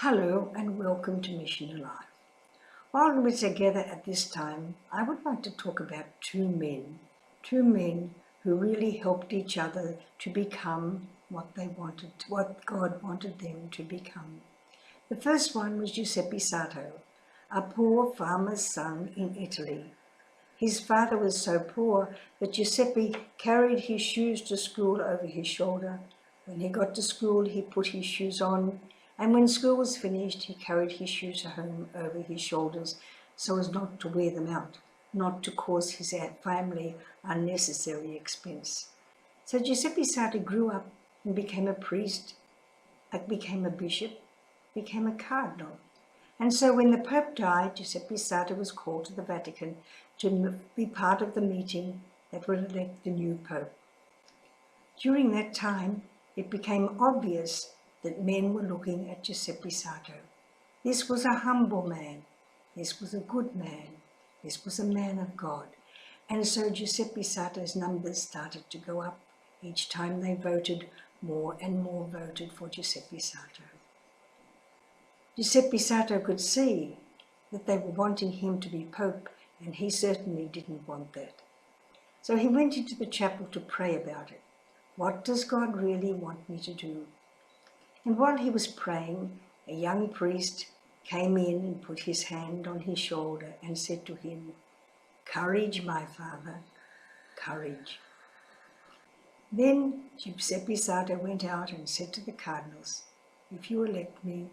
Hello and welcome to Mission Alive. While we're together at this time, I would like to talk about two men who really helped each other to become what God wanted them to become. The first one was Giuseppe Sato, a poor farmer's son in Italy. His father was so poor that Giuseppe carried his shoes to school over his shoulder. When he got to school, he put his shoes on, and when school was finished, he carried his shoes home over his shoulders so as not to wear them out, not to cause his family unnecessary expense. So Giuseppe Sarti grew up and became a priest, became a bishop, became a cardinal. And so when the Pope died, Giuseppe Sarti was called to the Vatican to be part of the meeting that would elect the new Pope. During that time, it became obvious that men were looking at Giuseppe Sarto. This was a humble man. This was a good man. This was a man of God. And so Giuseppe Sarto's numbers started to go up. Each time they voted, more and more voted for Giuseppe Sarto. Giuseppe Sarto could see that they were wanting him to be Pope, and he certainly didn't want that. So he went into the chapel to pray about it. What does God really want me to do? And while he was praying, a young priest came in and put his hand on his shoulder and said to him, "Courage, my father, courage." Then Giuseppe Sarto went out and said to the cardinals, "If you elect me,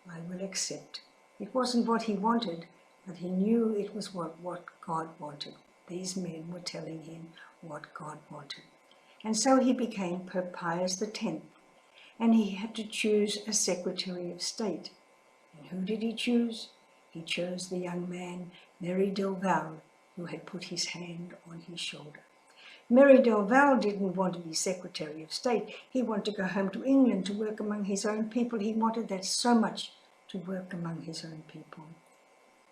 I will accept." It wasn't what he wanted, but he knew it was what God wanted. These men were telling him what God wanted. And so he became Pope Pius X, and he had to choose a Secretary of State. And who did he choose? He chose the young man, Mary del Val, who had put his hand on his shoulder. Mary del Val didn't want to be Secretary of State. He wanted to go home to England to work among his own people. He wanted that so much, to work among his own people.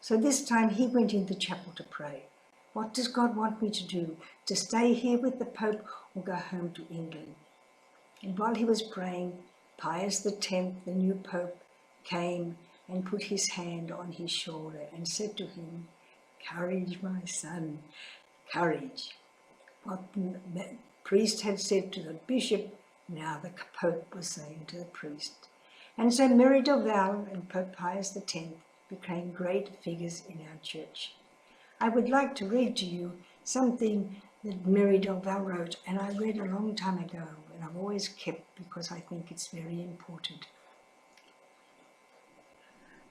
So this time he went in the chapel to pray. What does God want me to do? To stay here with the Pope or go home to England? And while he was praying, Pius X, the new Pope, came and put his hand on his shoulder and said to him, "Courage, my son, courage." What the priest had said to the bishop, now the Pope was saying to the priest. And so Mary del Val and Pope Pius X became great figures in our church. I would like to read to you something that Mary del Val wrote, and I read a long time ago, and I've always kept because I think it's very important.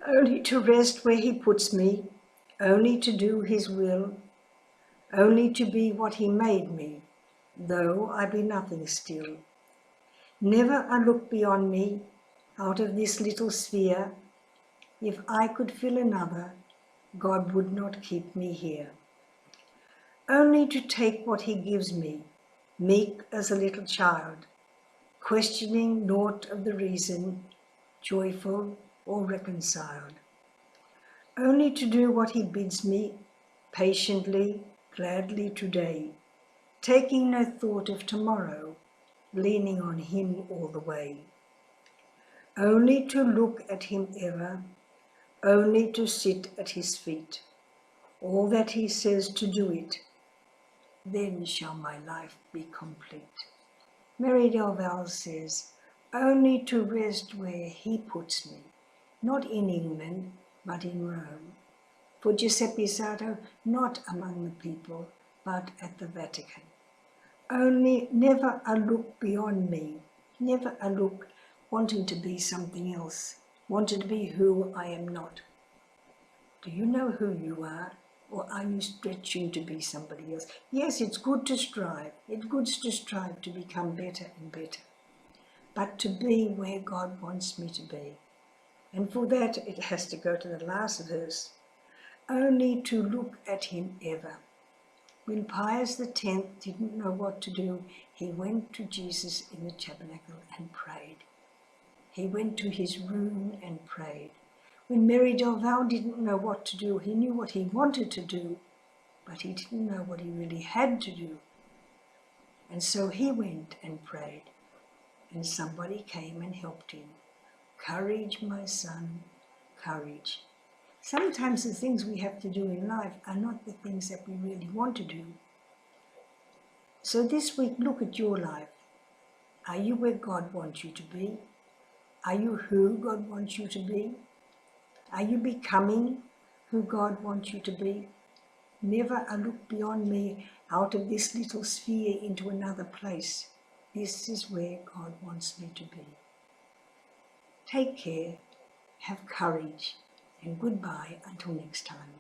"Only to rest where he puts me, only to do his will, only to be what he made me, though I be nothing still. Never a look beyond me, out of this little sphere. If I could fill another, God would not keep me here. Only to take what he gives me, meek as a little child, questioning naught of the reason, joyful or reconciled. Only to do what he bids me, patiently, gladly today, taking no thought of tomorrow, leaning on him all the way. Only to look at him ever, only to sit at his feet, all that he says to do it, then shall my life be complete." Mary del Val says, only to rest where he puts me, not in England, but in Rome. For Giuseppe Sarto, not among the people, but at the Vatican. Only never a look beyond me, never a look wanting to be something else, wanting to be who I am not. Do you know who you are? Or are you stretching to be somebody else? Yes, it's good to strive. It's good to strive to become better and better. But to be where God wants me to be. And for that, it has to go to the last verse. Only to look at him ever. When Pius X didn't know what to do, he went to Jesus in the tabernacle and prayed. He went to his room and prayed. When Mary del Val didn't know what to do, he knew what he wanted to do, but he didn't know what he really had to do. And so he went and prayed, and somebody came and helped him. Courage, my son, courage. Sometimes the things we have to do in life are not the things that we really want to do. So this week, look at your life. Are you where God wants you to be? Are you who God wants you to be? Are you becoming who God wants you to be? Never a look beyond me, out of this little sphere into another place. This is where God wants me to be. Take care, have courage, and goodbye until next time.